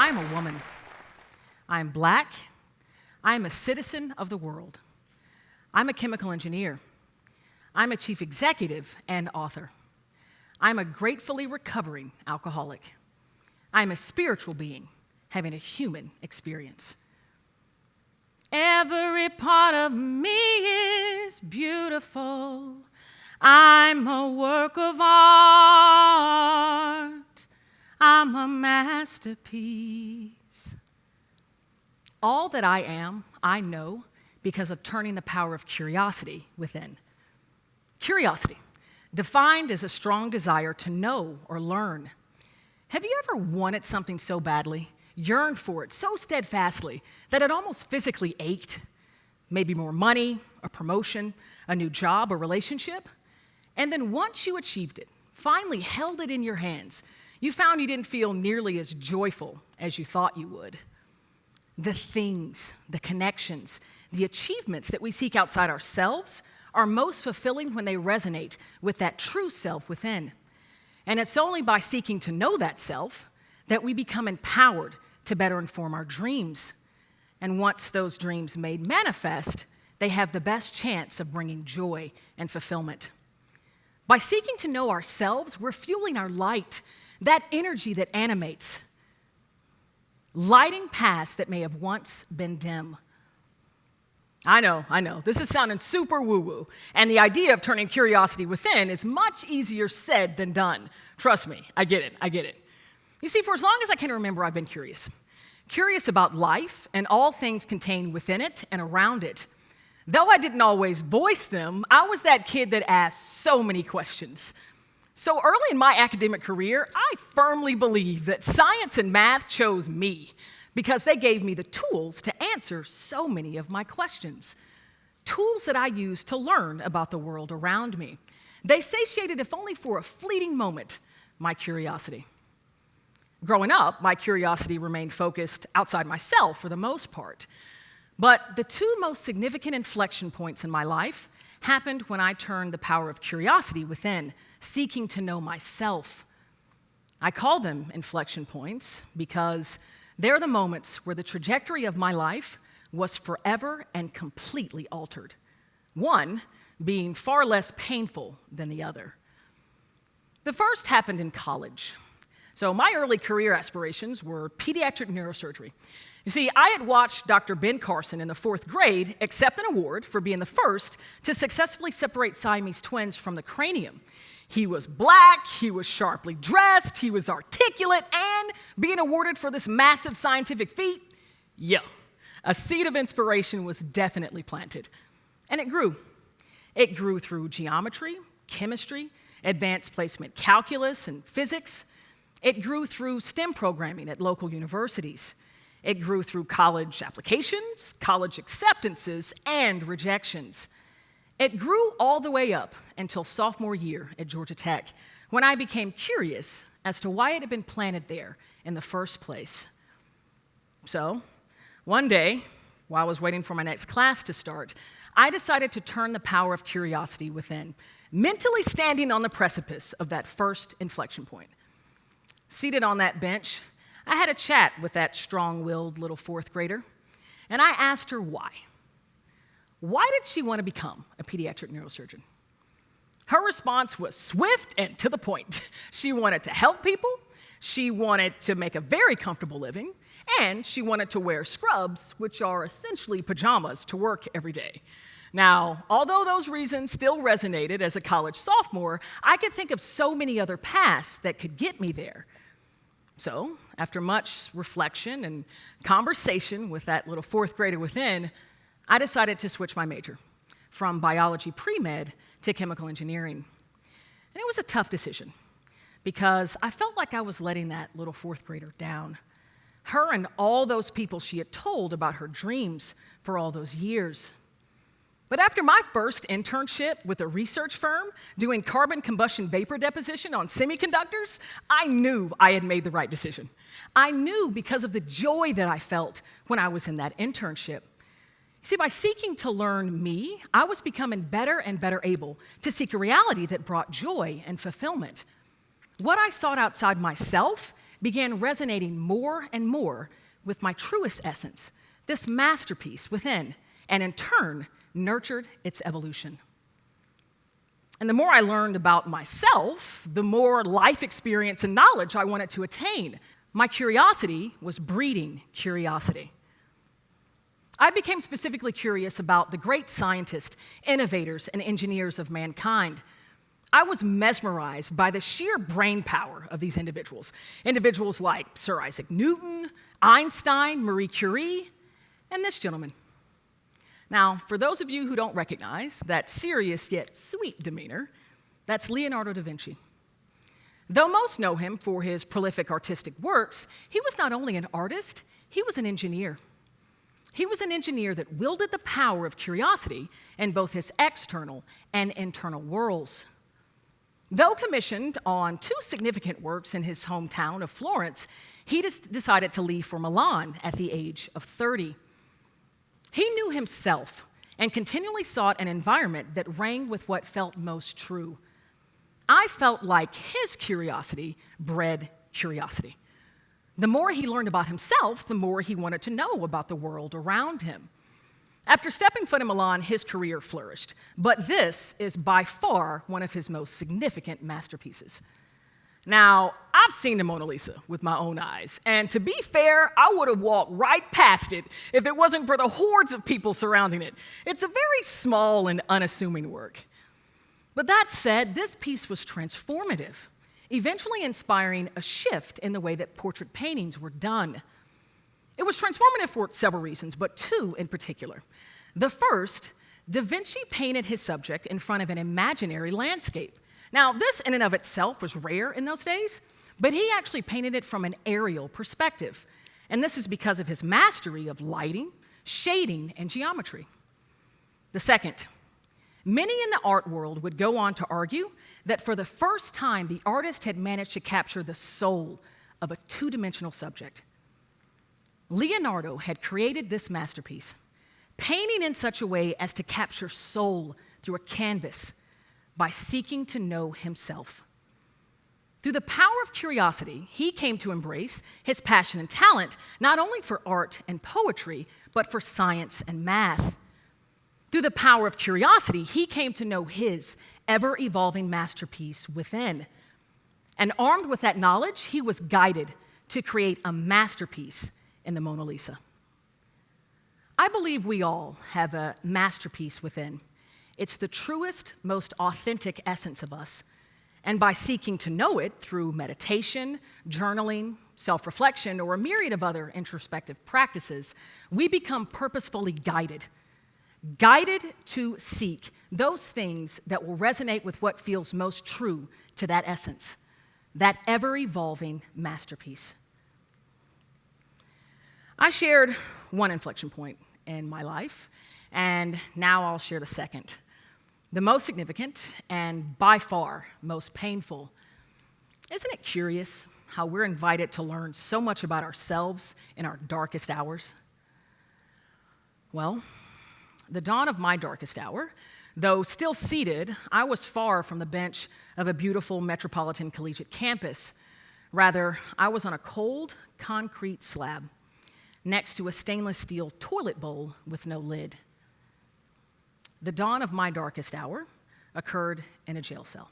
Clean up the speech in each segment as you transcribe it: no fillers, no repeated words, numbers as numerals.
I'm a woman. I'm black. I'm a citizen of the world. I'm a chemical engineer. I'm a chief executive and author. I'm a gratefully recovering alcoholic. I'm a spiritual being having a human experience. Every part of me is beautiful. I'm a work of art. I'm a masterpiece. All that I am, I know because of turning the power of curiosity within. Curiosity, defined as a strong desire to know or learn. Have you ever wanted something so badly, yearned for it so steadfastly, that it almost physically ached? Maybe more money, a promotion, a new job, a relationship? And then once you achieved it, finally held it in your hands, you found you didn't feel nearly as joyful as you thought you would. The things, the connections, the achievements that we seek outside ourselves are most fulfilling when they resonate with that true self within. And it's only by seeking to know that self that we become empowered to better inform our dreams. And once those dreams made manifest, they have the best chance of bringing joy and fulfillment. By seeking to know ourselves, we're fueling our light, that energy that animates, lighting paths that may have once been dim. I know, this is sounding super woo-woo, and the idea of turning curiosity within is much easier said than done. Trust me, I get it. You see, for as long as I can remember, I've been curious. Curious about life and all things contained within it and around it. Though I didn't always voice them, I was that kid that asked so many questions. So early in my academic career, I firmly believe that science and math chose me because they gave me the tools to answer so many of my questions. Tools that I used to learn about the world around me. They satiated, if only for a fleeting moment, my curiosity. Growing up, my curiosity remained focused outside myself for the most part. But the two most significant inflection points in my life happened when I turned the power of curiosity within, seeking to know myself. I call them inflection points because they're the moments where the trajectory of my life was forever and completely altered, one being far less painful than the other. The first happened in college. So my early career aspirations were pediatric neurosurgery. You see, I had watched Dr. Ben Carson in the 4th grade accept an award for being the first to successfully separate Siamese twins from the cranium. He was black, he was sharply dressed, he was articulate, and being awarded for this massive scientific feat, a seed of inspiration was definitely planted. And it grew. It grew through geometry, chemistry, advanced placement calculus, and physics. It grew through STEM programming at local universities. It grew through college applications, college acceptances, and rejections. It grew all the way up until sophomore year at Georgia Tech, when I became curious as to why it had been planted there in the first place. So, one day, while I was waiting for my next class to start, I decided to turn the power of curiosity within, mentally standing on the precipice of that first inflection point. Seated on that bench, I had a chat with that strong-willed little 4th grader, and I asked her why. Why did she want to become a pediatric neurosurgeon? Her response was swift and to the point. She wanted to help people, she wanted to make a very comfortable living, and she wanted to wear scrubs, which are essentially pajamas, to work every day. Now, although those reasons still resonated as a college sophomore, I could think of so many other paths that could get me there. So, after much reflection and conversation with that little 4th grader within, I decided to switch my major from biology pre-med to chemical engineering. And it was a tough decision because I felt like I was letting that little 4th grader down. Her and all those people she had told about her dreams for all those years. But after my first internship with a research firm doing carbon combustion vapor deposition on semiconductors, I knew I had made the right decision. I knew because of the joy that I felt when I was in that internship. See, by seeking to learn me, I was becoming better and better able to seek a reality that brought joy and fulfillment. What I sought outside myself began resonating more and more with my truest essence, this masterpiece within, and in turn, nurtured its evolution. And the more I learned about myself, the more life experience and knowledge I wanted to attain. My curiosity was breeding curiosity. I became specifically curious about the great scientists, innovators, and engineers of mankind. I was mesmerized by the sheer brain power of these individuals. Individuals like Sir Isaac Newton, Einstein, Marie Curie, and this gentleman. Now, for those of you who don't recognize that serious yet sweet demeanor, that's Leonardo da Vinci. Though most know him for his prolific artistic works, he was not only an artist, he was an engineer. He was an engineer that wielded the power of curiosity in both his external and internal worlds. Though commissioned on 2 significant works in his hometown of Florence, he decided to leave for Milan at the age of 30. He knew himself and continually sought an environment that rang with what felt most true. I felt like his curiosity bred curiosity. The more he learned about himself, the more he wanted to know about the world around him. After stepping foot in Milan, his career flourished, but this is by far one of his most significant masterpieces. Now, I've seen the Mona Lisa with my own eyes, and to be fair, I would have walked right past it if it wasn't for the hordes of people surrounding it. It's a very small and unassuming work. But that said, this piece was transformative, eventually inspiring a shift in the way that portrait paintings were done. It was transformative for several reasons, but 2 in particular. The first, Da Vinci painted his subject in front of an imaginary landscape. Now, this in and of itself was rare in those days, but he actually painted it from an aerial perspective. And this is because of his mastery of lighting, shading, and geometry. The second, many in the art world would go on to argue that for the first time, the artist had managed to capture the soul of a 2-dimensional subject. Leonardo had created this masterpiece, painting in such a way as to capture soul through a canvas by seeking to know himself. Through the power of curiosity, he came to embrace his passion and talent, not only for art and poetry, but for science and math. Through the power of curiosity, he came to know his ever-evolving masterpiece within. And armed with that knowledge, he was guided to create a masterpiece in the Mona Lisa. I believe we all have a masterpiece within. It's the truest, most authentic essence of us. And by seeking to know it through meditation, journaling, self-reflection, or a myriad of other introspective practices, we become purposefully guided to seek those things that will resonate with what feels most true to that essence, that ever-evolving masterpiece. I shared one inflection point in my life, and now I'll share the second. The most significant and by far most painful. Isn't it curious how we're invited to learn so much about ourselves in our darkest hours? Well, the dawn of my darkest hour, though still seated, I was far from the bench of a beautiful metropolitan collegiate campus. Rather, I was on a cold concrete slab next to a stainless steel toilet bowl with no lid. The dawn of my darkest hour occurred in a jail cell.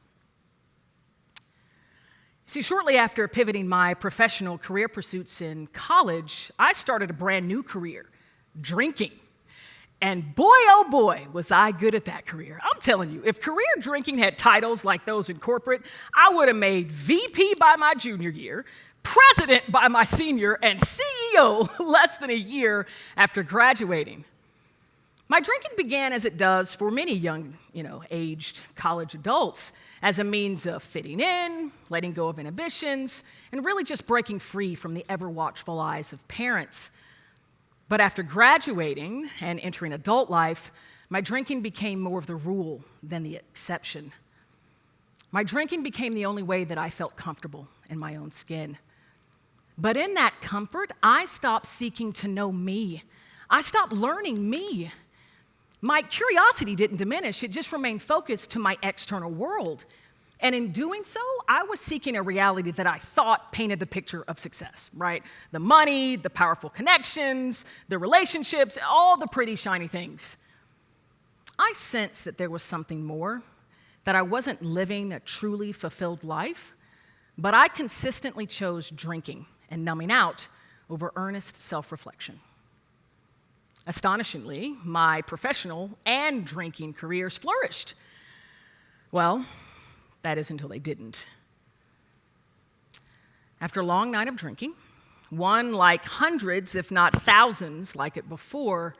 See, shortly after pivoting my professional career pursuits in college, I started a brand new career, drinking. And boy, oh boy, was I good at that career. I'm telling you, if career drinking had titles like those in corporate, I would have made VP by my junior year, president by my senior, and CEO less than a year after graduating. My drinking began as it does for many young, aged college adults, as a means of fitting in, letting go of inhibitions, and really just breaking free from the ever-watchful eyes of parents. But after graduating and entering adult life, my drinking became more of the rule than the exception. My drinking became the only way that I felt comfortable in my own skin. But in that comfort, I stopped seeking to know me. I stopped learning me. My curiosity didn't diminish, it just remained focused to my external world. And in doing so, I was seeking a reality that I thought painted the picture of success, right? The money, the powerful connections, the relationships, all the pretty shiny things. I sensed that there was something more, that I wasn't living a truly fulfilled life, but I consistently chose drinking and numbing out over earnest self-reflection. Astonishingly, my professional and drinking careers flourished. Well, that is until they didn't. After a long night of drinking, one like hundreds, if not thousands, like it before,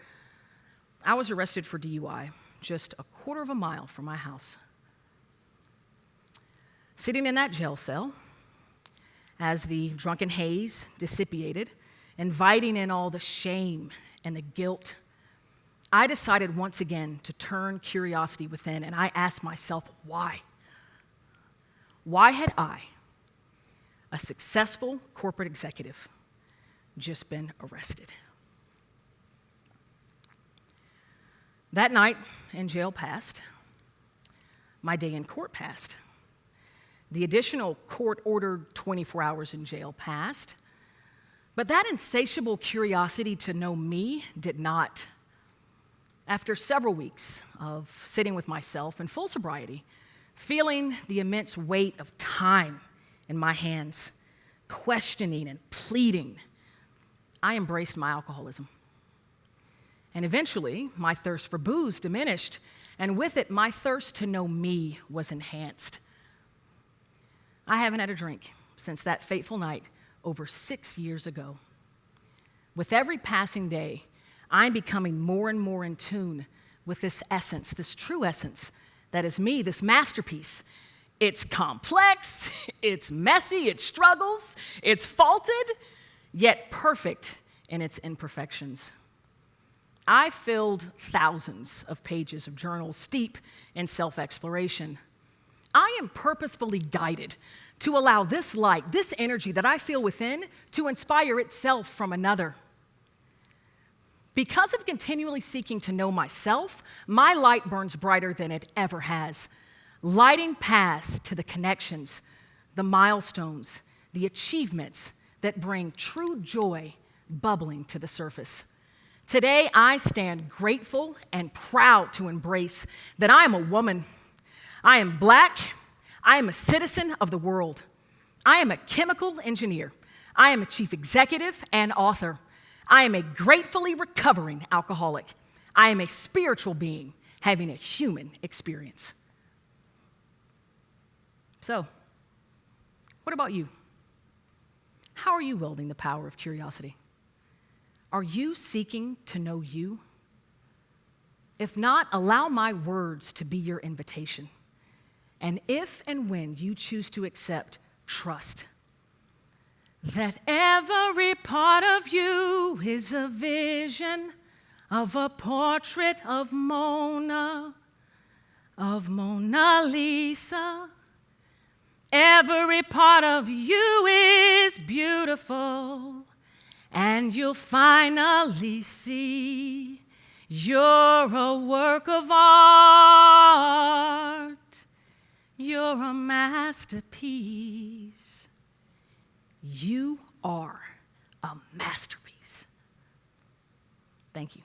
I was arrested for DUI just a quarter of a mile from my house. Sitting in that jail cell, as the drunken haze dissipated, inviting in all the shame and the guilt, I decided once again to turn curiosity within, and I asked myself, why? Why had I, a successful corporate executive, just been arrested? That night in jail passed. My day in court passed. The additional court-ordered 24 hours in jail passed. But that insatiable curiosity to know me did not. After several weeks of sitting with myself in full sobriety, feeling the immense weight of time in my hands, questioning and pleading, I embraced my alcoholism. And eventually, my thirst for booze diminished, and with it, my thirst to know me was enhanced. I haven't had a drink since that fateful night over 6 years ago. With every passing day, I'm becoming more and more in tune with this essence, this true essence that is me, this masterpiece. It's complex, it's messy, it struggles, it's faulted, yet perfect in its imperfections. I filled thousands of pages of journals steep in self-exploration. I am purposefully guided to allow this light, this energy that I feel within, to inspire itself from another. Because of continually seeking to know myself, my light burns brighter than it ever has, lighting paths to the connections, the milestones, the achievements that bring true joy bubbling to the surface. Today, I stand grateful and proud to embrace that I am a woman. I am Black. I am a citizen of the world. I am a chemical engineer. I am a chief executive and author. I am a gratefully recovering alcoholic. I am a spiritual being having a human experience. So, what about you? How are you wielding the power of curiosity? Are you seeking to know you? If not, allow my words to be your invitation. And if and when you choose to accept, trust that every part of you is a vision of a portrait of Mona Lisa. Every part of you is beautiful, and you'll finally see you're a work of art. You're a masterpiece. You are a masterpiece. Thank you.